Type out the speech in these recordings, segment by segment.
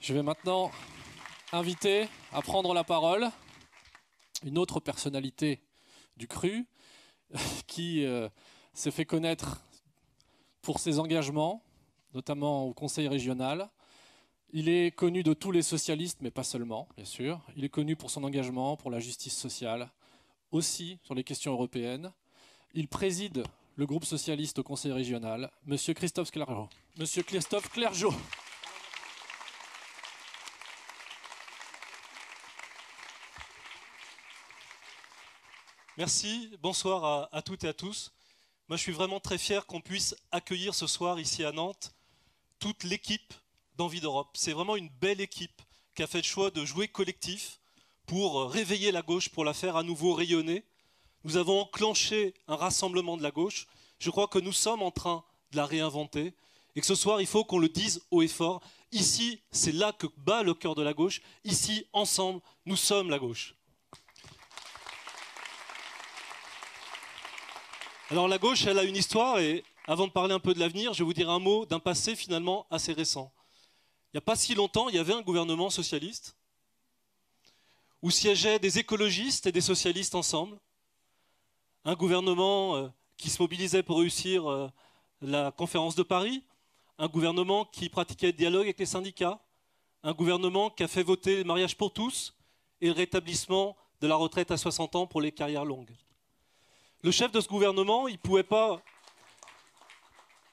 Je vais maintenant inviter à prendre la parole une autre personnalité du cru qui s'est fait connaître pour ses engagements, notamment au Conseil régional. Il est connu de tous les socialistes, mais pas seulement, bien sûr. Il est connu pour son engagement, pour la justice sociale, aussi sur les questions européennes. Il préside le groupe socialiste au Conseil régional, Monsieur Christophe Clergeot. Monsieur Christophe Clergeot. Merci, bonsoir à toutes et à tous. Moi, je suis vraiment très fier qu'on puisse accueillir ce soir ici à Nantes toute l'équipe d'Envie d'Europe. C'est vraiment une belle équipe qui a fait le choix de jouer collectif pour réveiller la gauche, pour la faire à nouveau rayonner. Nous avons enclenché un rassemblement de la gauche. Je crois que nous sommes en train de la réinventer et que ce soir, il faut qu'on le dise haut et fort. Ici, c'est là que bat le cœur de la gauche. Ici, ensemble, nous sommes la gauche. Alors la gauche, elle a une histoire et avant de parler un peu de l'avenir, je vais vous dire un mot d'un passé finalement assez récent. Il n'y a pas si longtemps, il y avait un gouvernement socialiste où siégeaient des écologistes et des socialistes ensemble. Un gouvernement qui se mobilisait pour réussir la conférence de Paris, un gouvernement qui pratiquait le dialogue avec les syndicats, un gouvernement qui a fait voter le mariage pour tous et le rétablissement de la retraite à 60 ans pour les carrières longues. Le chef de ce gouvernement, il pouvait pas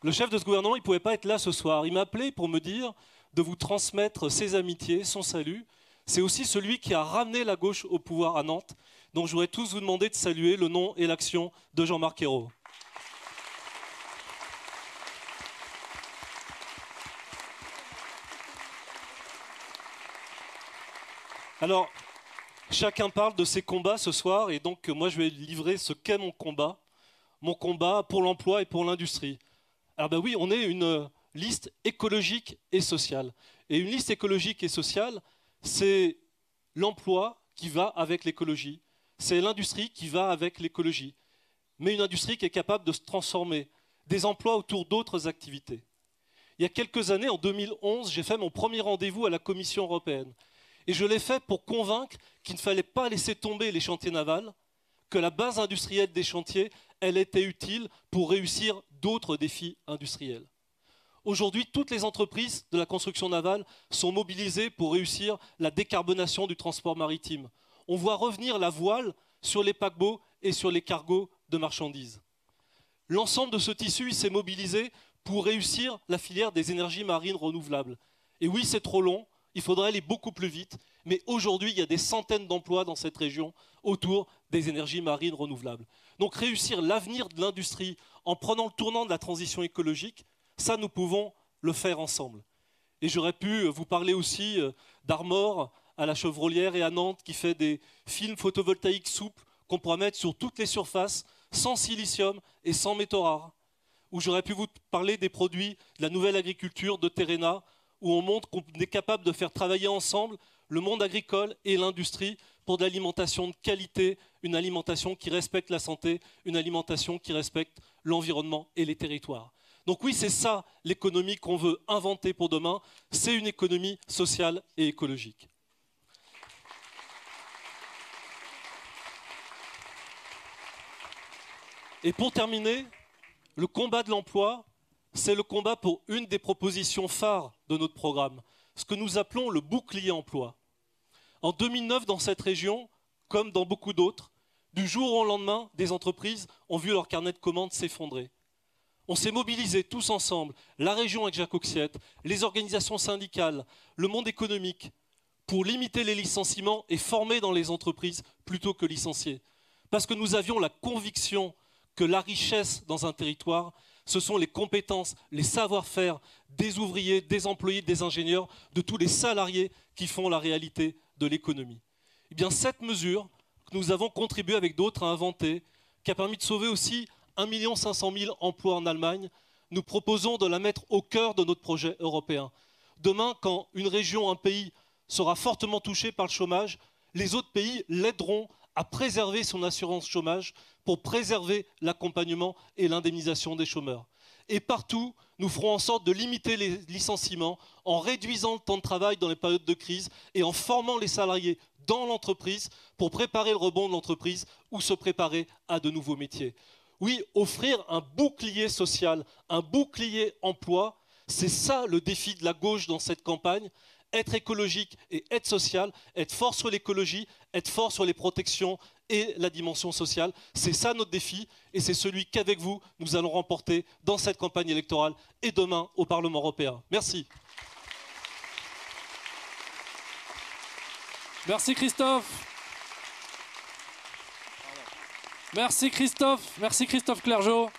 être là ce soir. Il m'a appelé pour me dire de vous transmettre ses amitiés, son salut. C'est aussi celui qui a ramené la gauche au pouvoir à Nantes. Donc je voudrais tous vous demander de saluer le nom et l'action de Jean-Marc Ayrault. Alors, chacun parle de ses combats ce soir et donc moi je vais livrer ce qu'est mon combat pour l'emploi et pour l'industrie. Alors ben oui, on est une liste écologique et sociale. Et une liste écologique et sociale, c'est l'emploi qui va avec l'écologie, c'est l'industrie qui va avec l'écologie, mais une industrie qui est capable de se transformer, des emplois autour d'autres activités. Il y a quelques années, en 2011, j'ai fait mon premier rendez-vous à la Commission européenne. Et je l'ai fait pour convaincre qu'il ne fallait pas laisser tomber les chantiers navals, que la base industrielle des chantiers, elle était utile pour réussir d'autres défis industriels. Aujourd'hui, toutes les entreprises de la construction navale sont mobilisées pour réussir la décarbonation du transport maritime. On voit revenir la voile sur les paquebots et sur les cargos de marchandises. L'ensemble de ce tissu s'est mobilisé pour réussir la filière des énergies marines renouvelables. Et oui, c'est trop long. Il faudrait aller beaucoup plus vite, mais aujourd'hui, il y a des centaines d'emplois dans cette région autour des énergies marines renouvelables. Donc réussir l'avenir de l'industrie en prenant le tournant de la transition écologique, ça, nous pouvons le faire ensemble. Et j'aurais pu vous parler aussi d'Armor à la Chevrolière et à Nantes qui fait des films photovoltaïques souples qu'on pourra mettre sur toutes les surfaces, sans silicium et sans métaux rares. Ou j'aurais pu vous parler des produits de la nouvelle agriculture de Terrena, où on montre qu'on est capable de faire travailler ensemble le monde agricole et l'industrie pour de l'alimentation de qualité, une alimentation qui respecte la santé, une alimentation qui respecte l'environnement et les territoires. Donc oui, c'est ça l'économie qu'on veut inventer pour demain, c'est une économie sociale et écologique. Et pour terminer, le combat de l'emploi, c'est le combat pour une des propositions phares de notre programme, ce que nous appelons le bouclier emploi. En 2009, dans cette région, comme dans beaucoup d'autres, du jour au lendemain, des entreprises ont vu leur carnet de commandes s'effondrer. On s'est mobilisés tous ensemble, la région avec Jacques Auxiette, les organisations syndicales, le monde économique, pour limiter les licenciements et former dans les entreprises plutôt que licencier. Parce que nous avions la conviction que la richesse dans un territoire, ce sont les compétences, les savoir-faire des ouvriers, des employés, des ingénieurs, de tous les salariés qui font la réalité de l'économie. Eh bien, cette mesure que nous avons contribué avec d'autres à inventer, qui a permis de sauver aussi 1 500 000 emplois en Allemagne, nous proposons de la mettre au cœur de notre projet européen. Demain, quand une région, un pays sera fortement touché par le chômage, les autres pays l'aideront à préserver son assurance chômage pour préserver l'accompagnement et l'indemnisation des chômeurs. Et partout, nous ferons en sorte de limiter les licenciements en réduisant le temps de travail dans les périodes de crise et en formant les salariés dans l'entreprise pour préparer le rebond de l'entreprise ou se préparer à de nouveaux métiers. Oui, offrir un bouclier social, un bouclier emploi, c'est ça le défi de la gauche dans cette campagne. Être écologique et être social, être fort sur l'écologie, être fort sur les protections et la dimension sociale. C'est ça notre défi et c'est celui qu'avec vous, nous allons remporter dans cette campagne électorale et demain au Parlement européen. Merci. Merci Christophe. Merci Christophe Clergeau.